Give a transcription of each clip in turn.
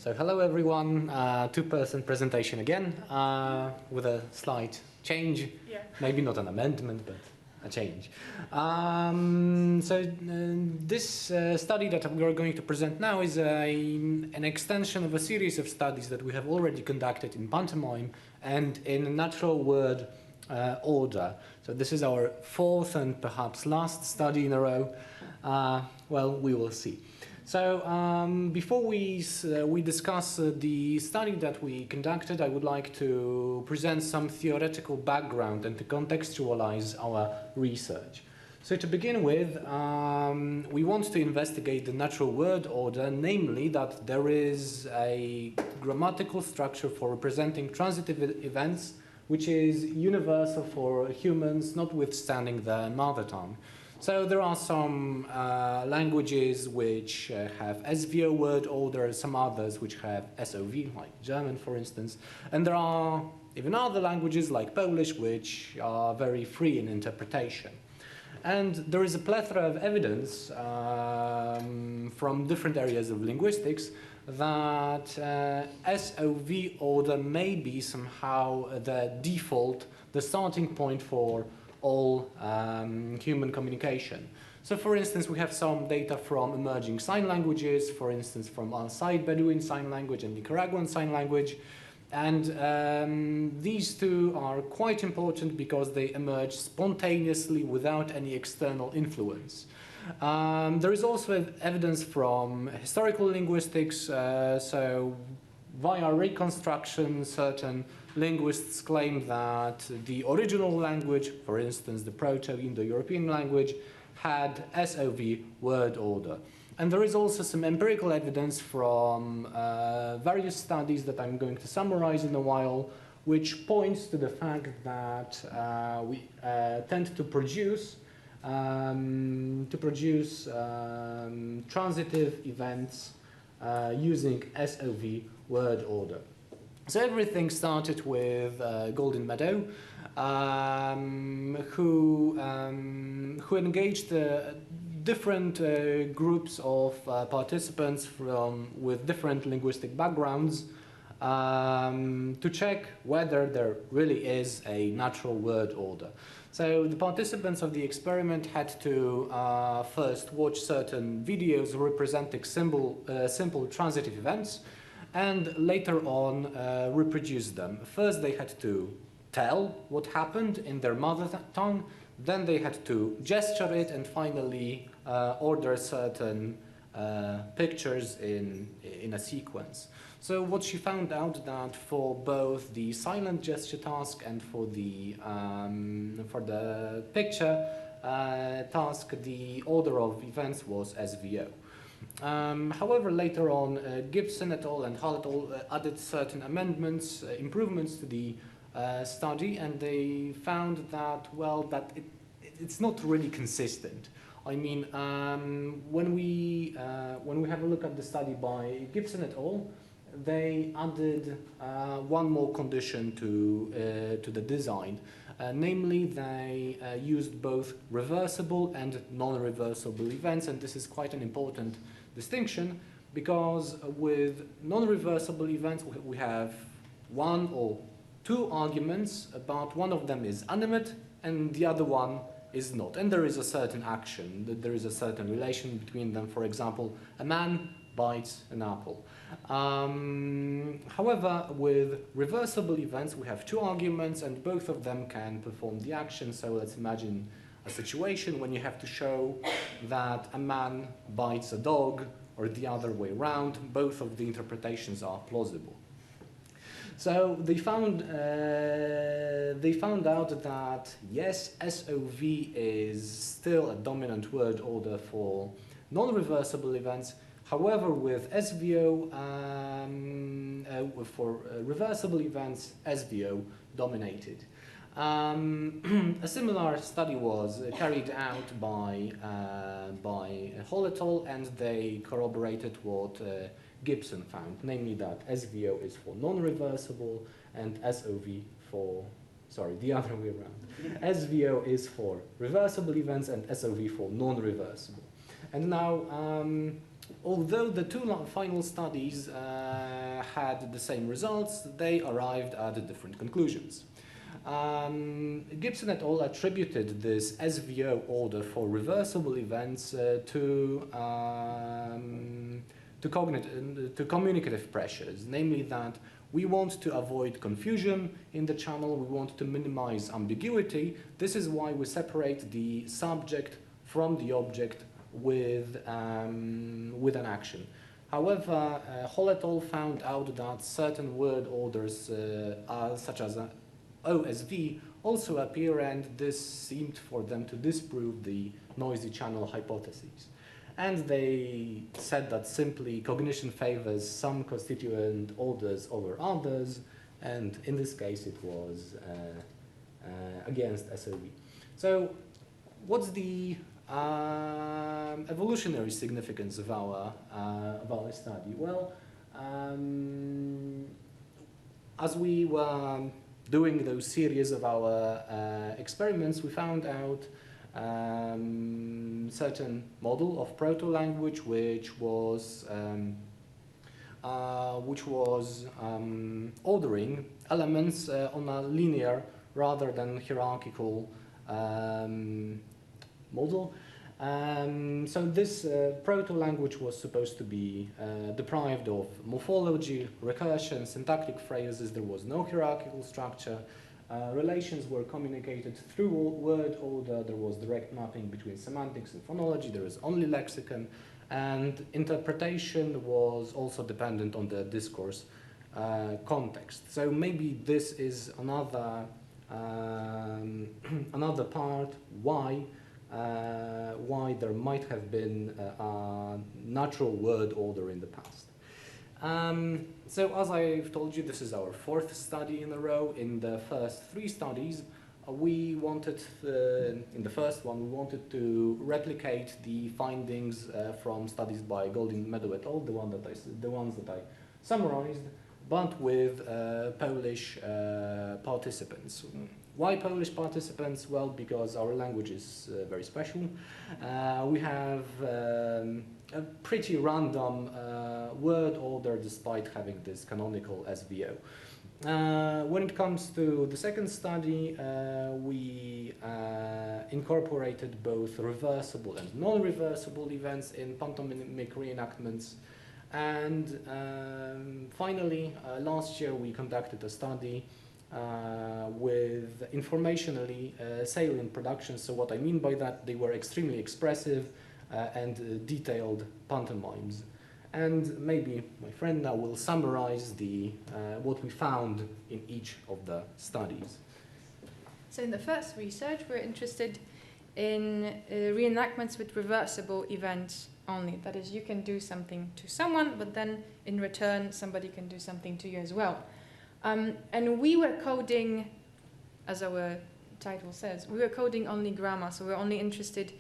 So hello everyone, two-person presentation again, with a slight change, maybe not an amendment, but a change. This study that we are going to present now is an extension of a series of studies that we have already conducted in pantomime and in natural word order. So this is our fourth and perhaps last study in a row. Well, we will see. So before we discuss the study that we conducted, I would like to present some theoretical background and to contextualize our research. So to begin with, we want to investigate the natural word order, namely that there is a grammatical structure for representing transitive events which is universal for humans, notwithstanding their mother tongue. So there are some languages which have SVO word order, some others which have SOV, like German for instance, and there are even other languages like Polish which are very free in interpretation. And there is a plethora of evidence from different areas of linguistics that SOV order may be somehow the default, the starting point for all human communication. So for instance, we have some data from emerging sign languages, for instance from Al-Said Bedouin Sign Language and Nicaraguan Sign Language, and these two are quite important because they emerge spontaneously without any external influence. There is also evidence from historical linguistics, so via reconstruction, certain linguists claim that the original language, for instance the Proto-Indo-European language, had SOV word order. And there is also some empirical evidence from various studies that I'm going to summarize in a while, which points to the fact that we tend to produce transitive events using SOV word order. So everything started with Golden Meadow, who engaged different groups of participants with different linguistic backgrounds to check whether there really is a natural word order. So the participants of the experiment had to first watch certain videos representing simple transitive events, and later on reproduce them. First they had to tell what happened in their mother tongue, then they had to gesture it, and finally order certain pictures in a sequence. So what she found out that for both the silent gesture task and for the picture task, the order of events was SVO. However, later on, Gibson et al. And Hall et al. Added certain amendments, improvements to the study, and they found that, well, that it's not really consistent. I mean, when we have a look at the study by Gibson et al., they added one more condition to the design. Namely, they used both reversible and non-reversible events, and this is quite an important distinction because with non-reversible events we have one or two arguments, but one of them is animate and the other one is not, and there is a certain action, there is a certain relation between them. For example, a man bites an apple. However, with reversible events we have two arguments and both of them can perform the action. So let's imagine a situation when you have to show that a man bites a dog or the other way around. Both of the interpretations are plausible. So they found out that yes, SOV is still a dominant word order for non-reversible events. However, with SVO, for reversible events, SVO dominated. A similar study was carried out by Hall et al., and they corroborated what Gibson found, namely that SVO is for non-reversible and SOV for, sorry, the other way around. SVO is for reversible events and SOV for non-reversible. And now although the two final studies had the same results, they arrived at different conclusions. Gibson et al. Attributed this SVO order for reversible events to communicative pressures, namely that we want to avoid confusion in the channel, we want to minimize ambiguity. This is why we separate the subject from the object with an action. However, Hall et al. Found out that certain word orders, such as OSV, also appear, and this seemed for them to disprove the noisy channel hypothesis. And they said that simply cognition favors some constituent orders over others, and in this case it was against SOV. So what's the evolutionary significance of our study? Well, as we were doing those series of our experiments, we found out certain model of proto-language which was ordering elements on a linear rather than hierarchical model. So this proto-language was supposed to be deprived of morphology, recursion, syntactic phrases. There was no hierarchical structure. Relations were communicated through word order. There was direct mapping between semantics and phonology. There was only lexicon, and interpretation was also dependent on the discourse context. So maybe this is another another part why there might have been a natural word order in the past. So as I've told you, this is our fourth study in a row. In the first three studies, we wanted, in the first one, we wanted to replicate the findings from studies by Golding, Meadow et al., the ones that I summarized, but with Polish participants. Why Polish participants? Well, because our language is very special. We have a pretty random word order despite having this canonical SVO. When it comes to the second study, we incorporated both reversible and non-reversible events in pantomimic reenactments. And finally, last year we conducted a study with informationally salient productions. So what I mean by that, they were extremely expressive and detailed pantomimes. And maybe my friend now will summarize what we found in each of the studies. So in the first research, we're interested in reenactments with reversible events only. That is, you can do something to someone, but then in return, somebody can do something to you as well. And we were coding, as our title says, we were coding only grammar, so we're only interested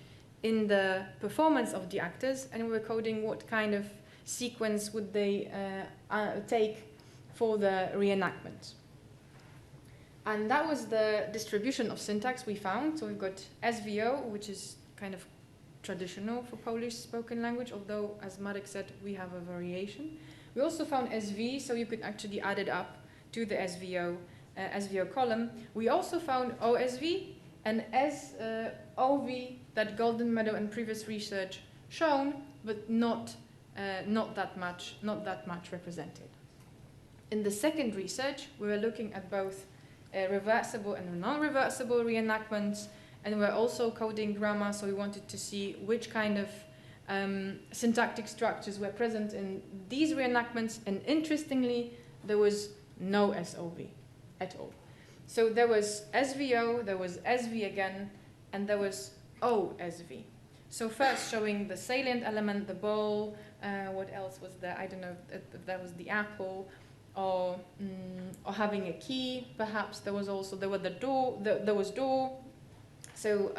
in the performance of the actors, and we were coding what kind of sequence would they take for the reenactment. And that was the distribution of syntax we found. So we've got SVO, which is kind of traditional for Polish spoken language, although, as Marek said, we have a variation. We also found SV, so you could actually add it up to the SVO column. We also found OSV and OV that Golden Meadow and previous research shown, but not that much represented. In the second research, we were looking at both reversible and non-reversible reenactments, and we're also coding grammar, so we wanted to see which kind of syntactic structures were present in these reenactments, and interestingly, there was no SOV at all. So there was SVO, there was SV again, and there was OSV. So first showing the salient element, the bowl, what else was there? I don't know if that was the apple, or having a key, perhaps. There was the door, there was door. So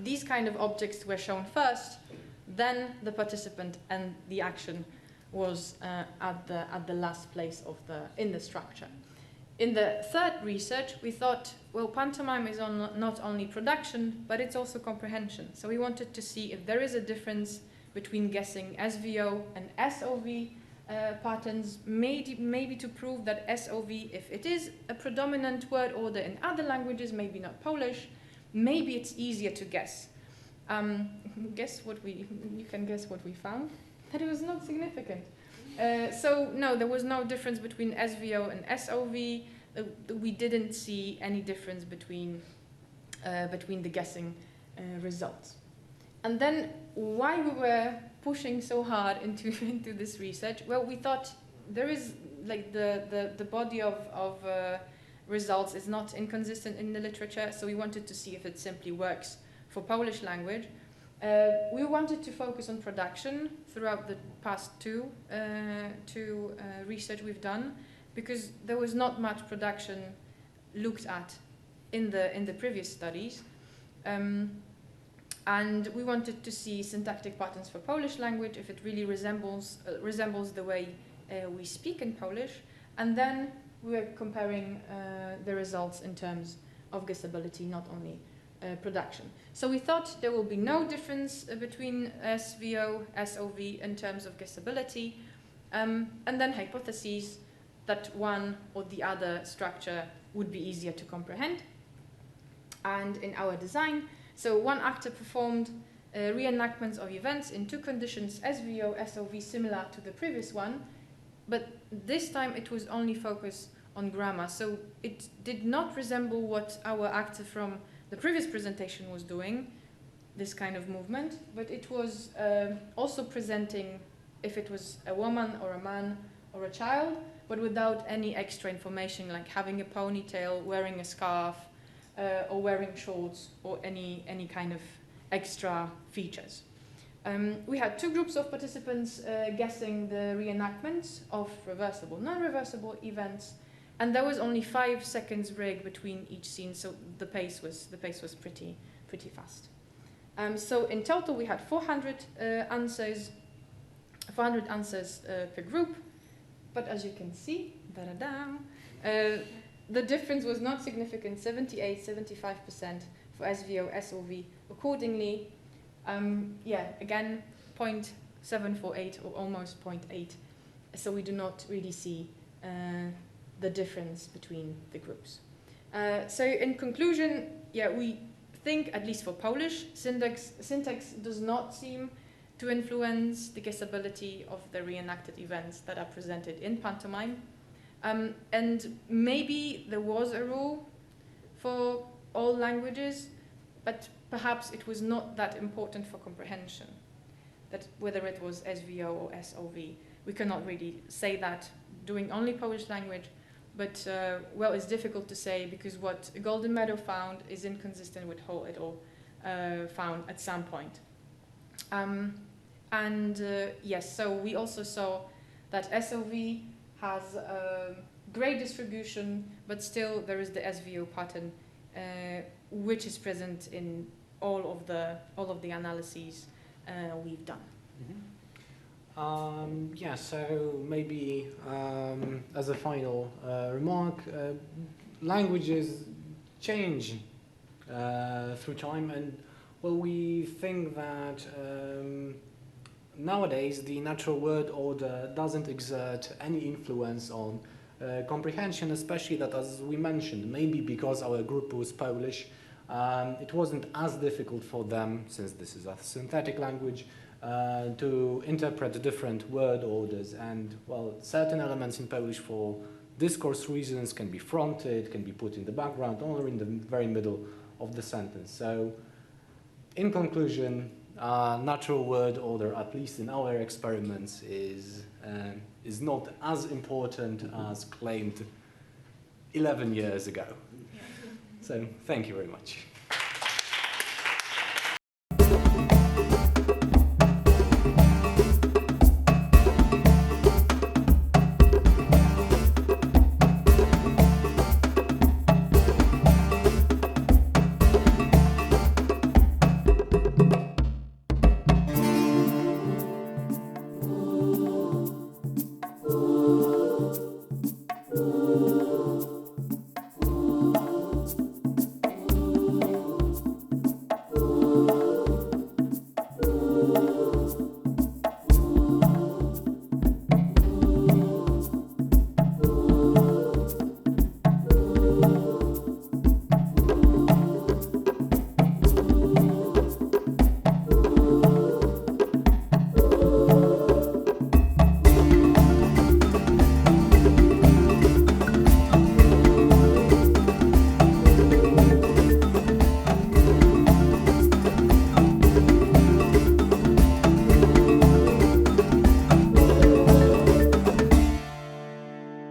these kind of objects were shown first, then the participant and the action was at the last place in the structure. In the third research, we thought, well, pantomime is not only production, but it's also comprehension. So we wanted to see if there is a difference between guessing SVO and SOV patterns, maybe to prove that SOV, if it is a predominant word order in other languages, maybe not Polish, maybe it's easier to guess. You can guess what we found, that it was not significant. So no, there was no difference between SVO and SOV. We didn't see any difference between the guessing results. And then why we were pushing so hard into this research? Well, we thought there is like the body of results is not inconsistent in the literature, so we wanted to see if it simply works for Polish language. We wanted to focus on production throughout the past two research we've done, because there was not much production looked at in the previous studies. And we wanted to see syntactic patterns for Polish language, if it really resembles the way we speak in Polish. And then we were comparing the results in terms of guessability, not only production. So we thought there will be no difference between SVO, SOV in terms of guessability, and then hypotheses that one or the other structure would be easier to comprehend. And in our design, so one actor performed reenactments of events in two conditions, SVO, SOV, similar to the previous one, but this time it was only focused on grammar. So it did not resemble what our actor from the previous presentation was doing, this kind of movement, but it was also presenting if it was a woman or a man or a child, but without any extra information, like having a ponytail, wearing a scarf, or wearing shorts, or any kind of extra features. We had two groups of participants guessing the reenactments of reversible, non-reversible events, and there was only 5 seconds break between each scene, so the pace was pretty fast. So in total, we had 400 answers per group, but as you can see, the difference was not significant, 78-75% for SVO, SOV. Accordingly, again, 0.748 or almost 0.8. So we do not really see the difference between the groups. So in conclusion, we think, at least for Polish, syntax does not seem to influence the guessability of the reenacted events that are presented in pantomime. And maybe there was a rule for all languages, but perhaps it was not that important for comprehension, that whether it was SVO or SOV. We cannot really say that doing only Polish language, but well, it's difficult to say, because what Golden Meadow found is inconsistent with Hall et al. Found at some point. Yes, so we also saw that SOV has a great distribution, but still there is the SVO pattern, which is present in all of the analyses we've done. Yeah, so maybe as a final remark, languages change through time, and well, we think that nowadays the natural word order doesn't exert any influence on comprehension, especially that, as we mentioned, maybe because our group was Polish, it wasn't as difficult for them, since this is a synthetic language, to interpret different word orders. And well, certain elements in Polish for discourse reasons can be fronted, can be put in the background or in the very middle of the sentence. So in conclusion, natural word order, at least in our experiments, is not as important as claimed 11 years ago. So thank you very much.